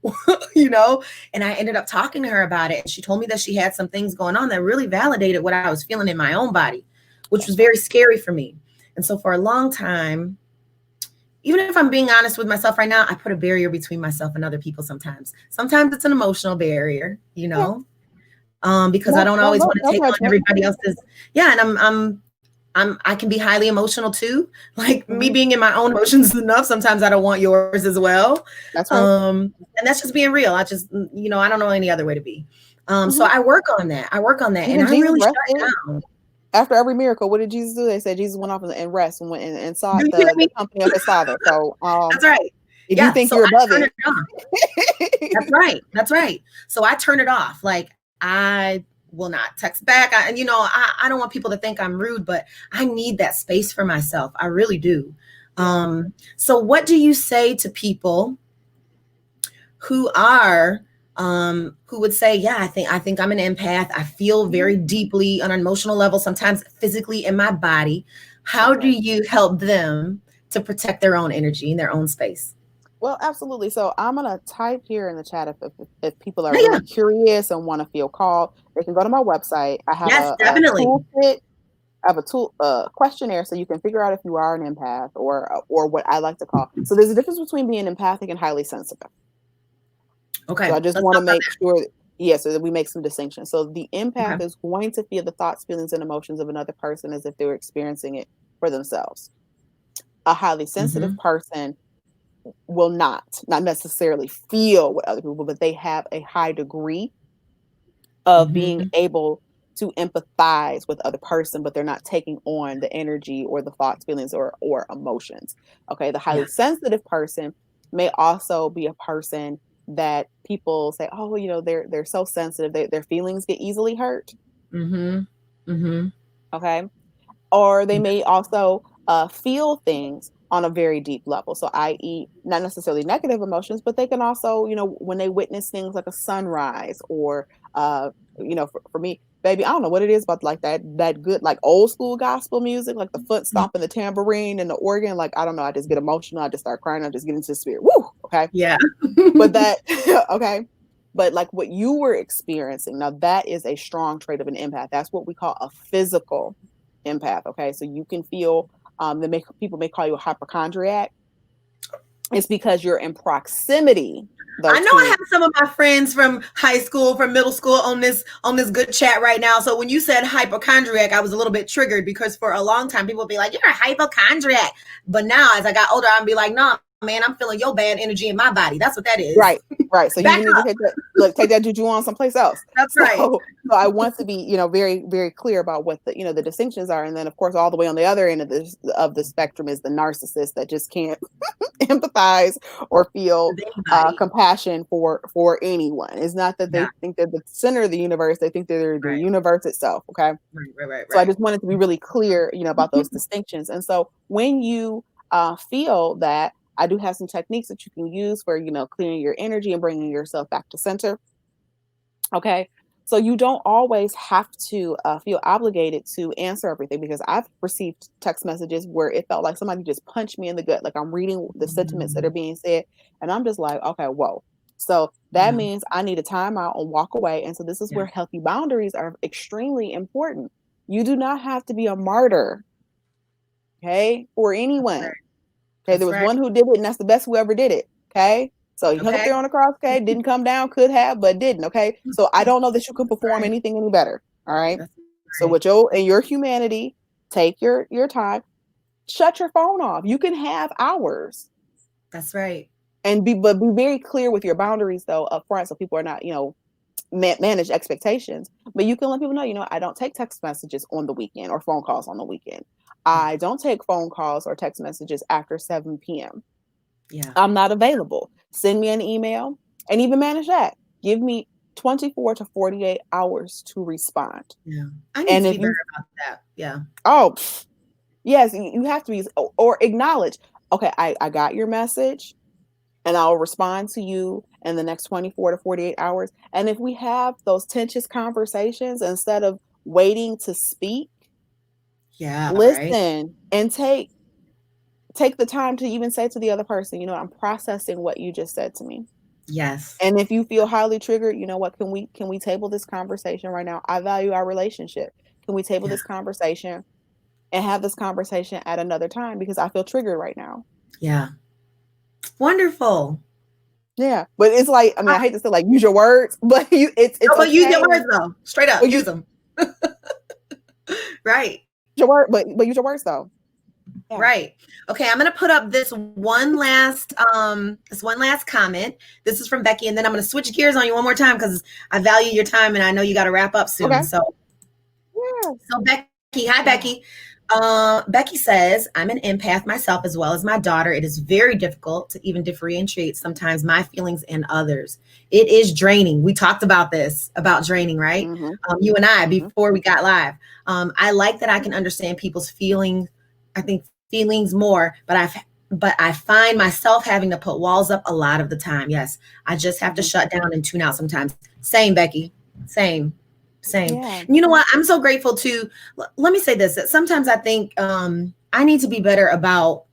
and I ended up talking to her about it. And she told me that she had some things going on that really validated what I was feeling in my own body, which was very scary for me. And so for a long time, even if I'm being honest with myself right now, I put a barrier between myself and other people sometimes. Sometimes it's an emotional barrier, because I don't always want to take on everybody else's. Yeah. And I can be highly emotional too. Like me being in my own emotions enough. Sometimes I don't want yours as well. That's right. And that's just being real. I just, I don't know any other way to be. So I work on that. And I really shut down. After every miracle, what did Jesus do? They said Jesus went off and rest and went and sought the company of his Father. So that's right. If you think you're above it. That's right. So I turn it off. Like, I will not text back. I don't want people to think I'm rude, but I need that space for myself. I really do. So what do you say to people who would say, yeah, I think I'm an empath. I feel very deeply on an emotional level, sometimes physically in my body. How do you help them to protect their own energy in their own space? Well, absolutely. So I'm going to type here in the chat if people are really curious and want to feel called, they can go to my website. I have definitely. A toolkit. I have a questionnaire so you can figure out if you are an empath or what I like to call. So there's a difference between being empathic and highly sensitive. Okay. So I just want to make sure, so that we make some distinctions. So the empath is going to feel the thoughts, feelings, and emotions of another person as if they were experiencing it for themselves. A highly sensitive person will not necessarily feel what other people, but they have a high degree of being able to empathize with other person, but they're not taking on the energy or the thoughts, feelings, or emotions. Okay. The highly sensitive person may also be a person that people say, oh, they're so sensitive. Their feelings get easily hurt. Okay. Or they may also feel things on a very deep level. So i.e. not necessarily negative emotions, but they can also, when they witness things like a sunrise or, for me, baby, I don't know what it is about like that good, like old school gospel music, like the foot stomping, the tambourine and the organ. Like, I don't know. I just get emotional. I just start crying. I just get into the spirit. Woo. Okay. Yeah. But that, okay. But like what you were experiencing, now that is a strong trait of an empath. That's what we call a physical empath. Okay. So you can feel, people may call you a hypochondriac. It's because you're in proximity. I know I have some of my friends from high school, from middle school on this good chat right now. So when you said hypochondriac, I was a little bit triggered because for a long time people would be like, "You're a hypochondriac," but now as I got older, I'm be like, "No, man, I'm feeling your bad energy in my body." That's what that is. Right. So you need to take that juju on someplace else. That's right. So I want to be, very, very clear about what the, the distinctions are. And then of course, all the way on the other end of the spectrum is the narcissist that just can't empathize or feel compassion for anyone. It's not that they think they're the center of the universe. They think they're the universe itself. Okay. Right. So I just wanted to be really clear, about those distinctions. And so when you feel that, I do have some techniques that you can use for, clearing your energy and bringing yourself back to center. Okay. So you don't always have to feel obligated to answer everything, because I've received text messages where it felt like somebody just punched me in the gut. Like I'm reading the sentiments that are being said and I'm just like, okay, whoa. So that means I need a timeout and walk away. And so this is where healthy boundaries are extremely important. You do not have to be a martyr, okay, for anyone. Okay, there was one who did it, and that's the best who ever did it. Okay, so he hung up there on the cross. Okay, didn't come down, could have, but didn't. Okay, so I don't know that you can perform anything any better. All right. So with your humanity, take your time. Shut your phone off. You can have hours. That's right. And be very clear with your boundaries though up front, so people are not manage expectations. But you can let people know, I don't take text messages on the weekend or phone calls on the weekend. I don't take phone calls or text messages after 7 p.m. Yeah. I'm not available. Send me an email and even manage that. Give me 24 to 48 hours to respond. Yeah. I need to be better about that. Yeah. Oh, yes. You have to be, or acknowledge, okay, I got your message and I'll respond to you in the next 24 to 48 hours. And if we have those tenuous conversations, instead of waiting to speak, listen and take the time to even say to the other person, I'm processing what you just said to me. Yes. And if you feel highly triggered, what, can we table this conversation right now? I value our relationship. Can we table this conversation and have this conversation at another time, because I feel triggered right now? Yeah. Wonderful. Yeah. But it's like, I hate to say like use your words, but it's okay. Use your words though. Straight up. Use them. Right. Your word, but use your words though. Yeah. Right. Okay, I'm going to put up this one last comment. This is from Becky, and then I'm going to switch gears on you one more time because I value your time and I know you got to wrap up soon. Okay. So Becky, hi Becky. Becky says, I'm an empath myself as well as my daughter. It is very difficult to even differentiate sometimes my feelings and others. It is draining. We talked about this, about draining, right? You and I, before we got live. I like that I can understand people's feelings. I think feelings more, but I find myself having to put walls up a lot of the time. Yes, I just have to shut down and tune out sometimes. Same, Becky. Same. Yeah. You know what? I'm so grateful to, let me say this, that sometimes I think I need to be better about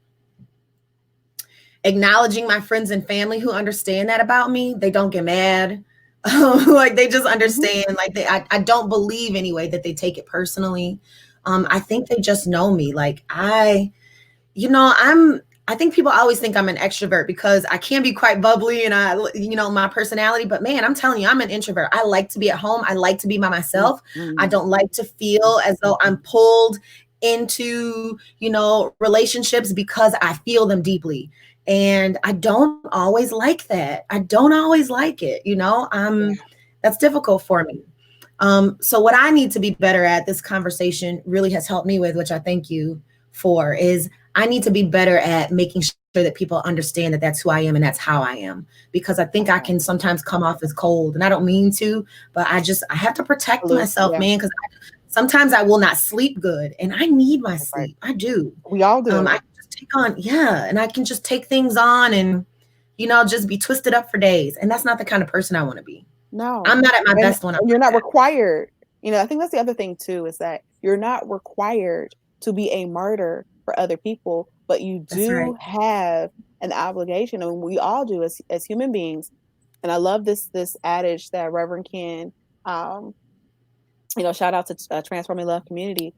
acknowledging my friends and family who understand that about me. They don't get mad. Like they just understand, like I don't believe anyway that they take it personally. I think they just know me. Like I think people always think I'm an extrovert because I can be quite bubbly and my personality, but man, I'm telling you, I'm an introvert. I like to be at home. I like to be by myself. I don't like to feel as though I'm pulled into, relationships because I feel them deeply. And I don't always like that. I don't always like it. That's difficult for me. So what I need to be better at, this conversation really has helped me with, which I thank you for, is I need to be better at making sure that people understand that that's who I am and that's how I am, because I think I can sometimes come off as cold, and I don't mean to, but I have to protect myself, man, because sometimes I will not sleep good, and I need my sleep. I do. We all do. I can just take on, and I can just take things on and, just be twisted up for days. And that's not the kind of person I want to be. No, I'm not at my best when you're not required I think that's the other thing too, is that you're not required to be a martyr for other people, but you That's right. do have an obligation, and we all do as human beings. And I love this adage that Reverend Ken, um, shout out to Transforming Love Community,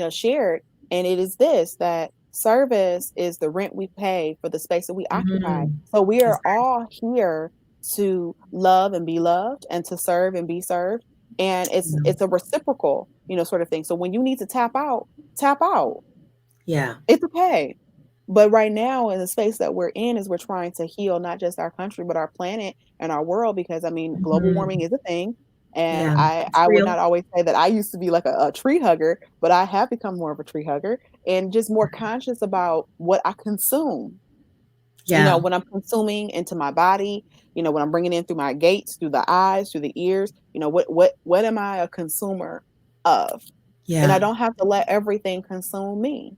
shared, and it is this, that service is the rent we pay for the space that we occupy. Mhm. So we That's are all here to love and be loved, and to serve and be served, and it's right. it's a reciprocal, sort of thing. So when you need to tap out, tap out. Yeah. It's okay. But right now, in the space that we're in, is we're trying to heal not just our country, but our planet and our world. Because I mean, global warming Mhm. is a thing. And Yeah. I, It's I would real. not always say that I used to be like a tree hugger, but I have become more of a tree hugger, and just more conscious about what I consume. Yeah. When I'm consuming into my body, when I'm bringing in through my gates, through the eyes, through the ears, what am I a consumer of? And I Yeah. don't have to let everything consume me.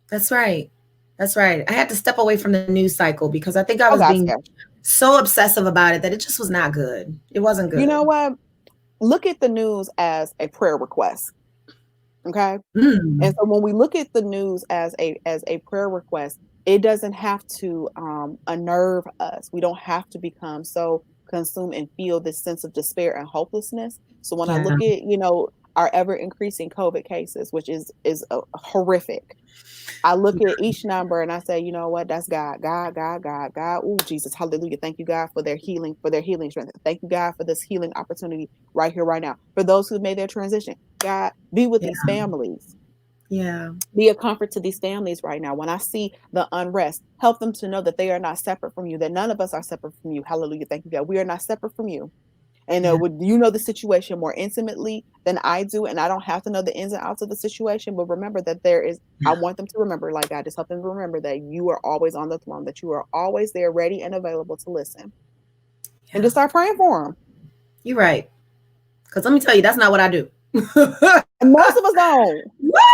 That's right. That's right. I had to step away from the news cycle because I think I Oh, was gosh. being so obsessive about it that it just was not good. It wasn't You know good. what? Look at the news as a prayer request. Okay. And Mm. so when we look at the news as a prayer request, it doesn't have to unnerve us. We don't have to become so consumed and feel this sense of despair and hopelessness. So when I Yeah. look at our ever increasing COVID cases, which is horrific, I look at each number and I say, you know what? That's God, God, God, God, God. Oh, Jesus, hallelujah. Thank you, God, for their healing strength. Thank you, God, for this healing opportunity right here, right now. For those who made their transition, God, be with Yeah. these families. Yeah. Be a comfort to these families right now. When I see the unrest, help them to know that they are not separate from you, that none of us are separate from you. Hallelujah. Thank you, God. We are not separate from you. And Yeah. you know the situation more intimately than I do, and I don't have to know the ins and outs of the situation. But remember that I Yeah. want them to remember, like God, just help them to remember that you are always on the throne, that you are always there, ready and available to listen, and Yeah. just start praying for them. You're right. Because let me tell you, that's not what I do. And most of us don't.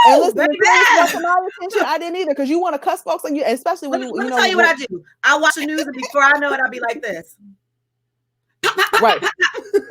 And Woo, listen, baby! until it's brought to my attention, I didn't either, because you want to cuss folks, and especially when Let me tell you what I do. I watch the news, and before I know it, I'll be like this. right,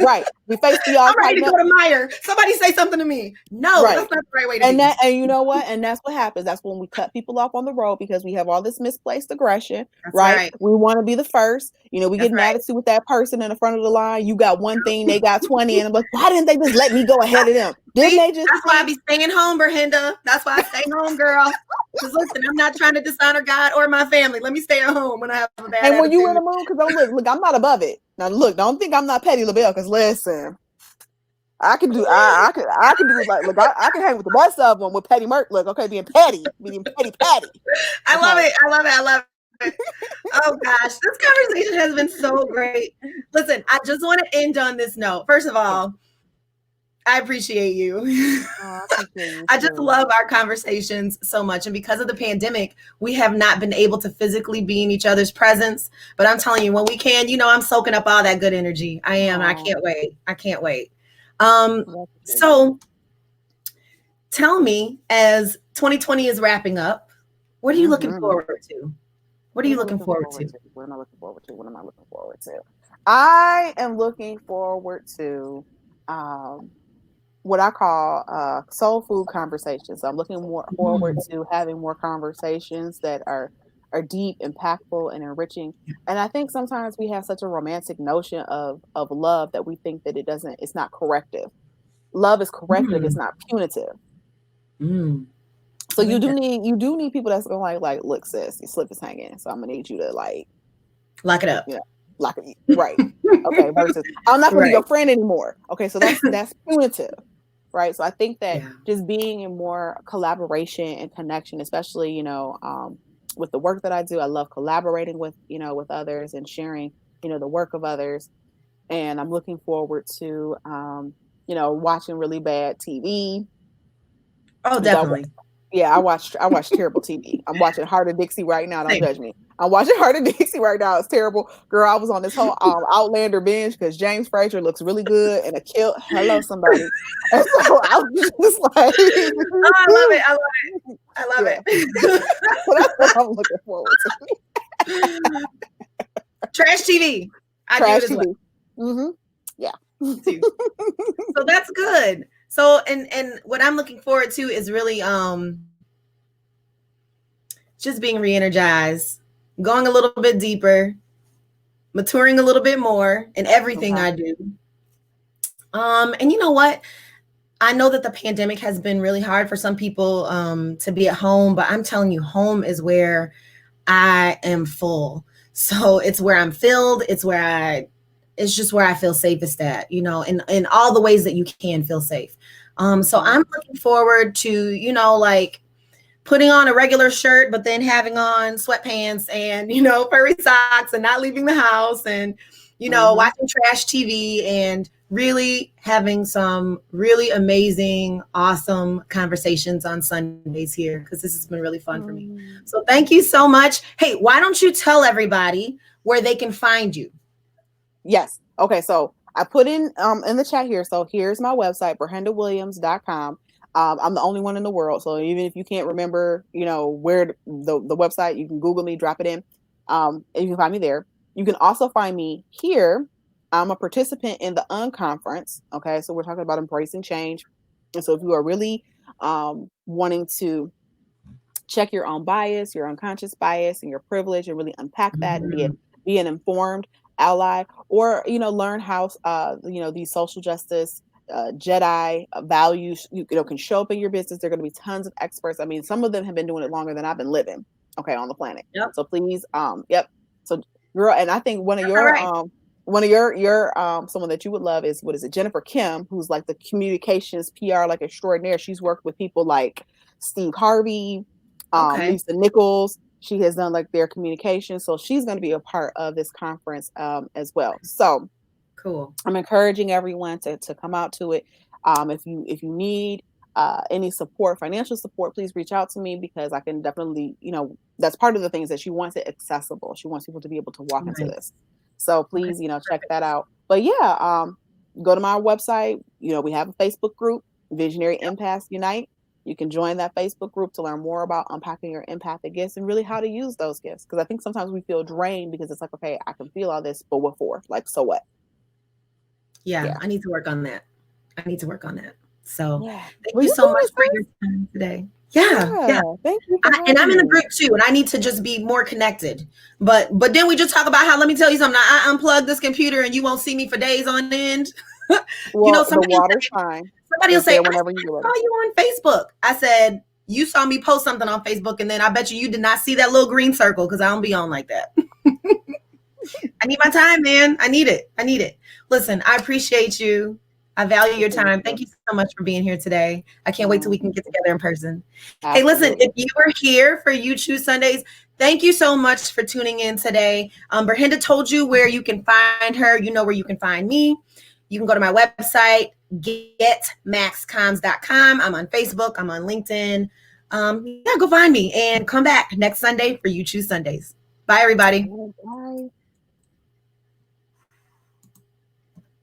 right. We face the all I'm ready to tighten go up. to Meyer. Somebody say something to me. No, Right. that's not the right way to be. And you know what? And that's what happens. That's when we cut people off on the road, because we have all this misplaced aggression, That's right? right. We want to be the first. We That's get an right. attitude with that person in the front of the line. You got one thing, they got 20, and I'm like, why didn't they just let me go ahead of them? Didn't See, they just that's why I see? be staying home, Ber-Henda. That's why I stay home, girl. Because listen, I'm not trying to dishonor God or my family. Let me stay at home when I have a bad And when you in attitude. the mood, because look, I'm not above it. Now look, don't think I'm not petty LaBelle, because listen, I can do I can do it, like, look, I can hang with the best of them with petty Merc. Look, okay, being petty. I love Okay. it. I love it. I love it. Oh gosh, this conversation has been so great. Listen, I just want to end on this note. First of Yeah. all, I appreciate you. Oh, I appreciate you I just too. love our conversations so much. And because of the pandemic, we have not been able to physically be in each other's presence. But I'm telling you, when we can, I'm soaking up all that good energy. I am. I Oh, can't wait. I can't wait. that's good. So tell me, as 2020 is wrapping up, what are you looking Mm-hmm. forward to? What are What you am I looking looking forward forward to? to? What am I looking forward to? What am I looking forward to? I am looking forward to what I call soul food conversations. So I'm looking more forward Mm, to having more conversations that are deep, impactful, and enriching. And I think sometimes we have such a romantic notion of love that we think that it's not corrective. Love is corrective, it's mm, not punitive. mm. So I like that. you do need people that's going to like, look, sis, your slip is hanging, so I'm gonna need you to, like, Lock it up. you know, lock it right. Okay, versus I'm not gonna be Right. your friend anymore. Okay, so that's punitive, right? So I think that Yeah. just being in more collaboration and connection, especially, with the work that I do, I love collaborating with others and sharing, the work of others. And I'm looking forward to watching really bad TV, Oh, because definitely. I watch terrible TV. I'm watching Heart of Dixie right now. Don't Same. judge me. I'm watching Heart of Dixie right now. It's terrible. Girl, I was on this whole Outlander binge because James Frazier looks really good and a kill. Hello, somebody. And so I was just like, Oh, I love it. I love it. I love yeah. it. So that's what I'm looking forward to. Trash TV. I do Trash it as well TV. Mm-hmm. Yeah. too. So that's good. So, and what I'm looking forward to is really just being re-energized, going a little bit deeper, maturing a little bit more in everything I do. And you know what? I know that the pandemic has been really hard for some people to be at home, but I'm telling you, home is where I am full. So it's where I'm filled. It's just where I feel safest at, you know, in all the ways that you can feel safe. So I'm looking forward to, you know, like putting on a regular shirt, but then having on sweatpants and, you know, furry socks and not leaving the house and, you know, watching trash TV and really having some really amazing, awesome conversations on Sundays here, because this has been really fun for me. So thank you so much. Hey, why don't you tell everybody where they can find you? Yes. Okay. So I put in the chat here. So here's my website, Ber-HendaWilliams.com. I'm the only one in the world. So even if you can't remember, you know, where the website, you can Google me, drop it in. And you can find me there. You can also find me here. I'm a participant in the Unconference. Okay. So we're talking about embracing change. And so if you are really wanting to check your own bias, your unconscious bias and your privilege and really unpack that and be an informed ally, or, you know, learn how, you know, these social justice Jedi values, you know, can show up in your business. There are going to be tons of experts. I mean, some of them have been doing it longer than I've been living, okay, on the planet. So please, So girl, and I think one of your someone that you would love is, what is it, Jennifer Kim, who's like the communications PR like extraordinaire. She's worked with people like Steve Harvey, Lisa Nichols. She has done like their communication. So she's going to be a part of this conference as well. So cool. I'm encouraging everyone to come out to it. If you need any support, financial support, please reach out to me, because I can definitely, you know, that's part of the things that she wants it accessible. She wants people to be able to walk into this. So please, you know, check that out. But yeah, go to my website. You know, we have a Facebook group, Visionary Empaths Unite. You can join that Facebook group to learn more about unpacking your empathic gifts and really how to use those gifts. Because I think sometimes we feel drained because it's like, okay, I can feel all this, but what for? Like, so what? Yeah, I need to work on that. So thank you so much for your time today. Yeah. Thank you. And I'm in the group too, and I need to just be more connected. But then we just talk about how, let me tell you something, I unplug this computer and you won't see me for days on end. You know, somebody will say, I saw you on Facebook. I said, you saw me post something on Facebook, and then I bet you did not see that little green circle, because I don't be on like that. I need my time, man. I need it. Listen, I appreciate you. I value your time. Thank you so much for being here today. I can't wait till we can get together in person. Hey, listen, if you were here for You Choose Sundays, thank you so much for tuning in today. Ber-Henda told you where you can find her. You know where you can find me. You can go to my website, getmaxcoms.com. I'm on Facebook. I'm on LinkedIn. Go find me and come back next Sunday for You Choose Sundays. Bye, everybody. Bye.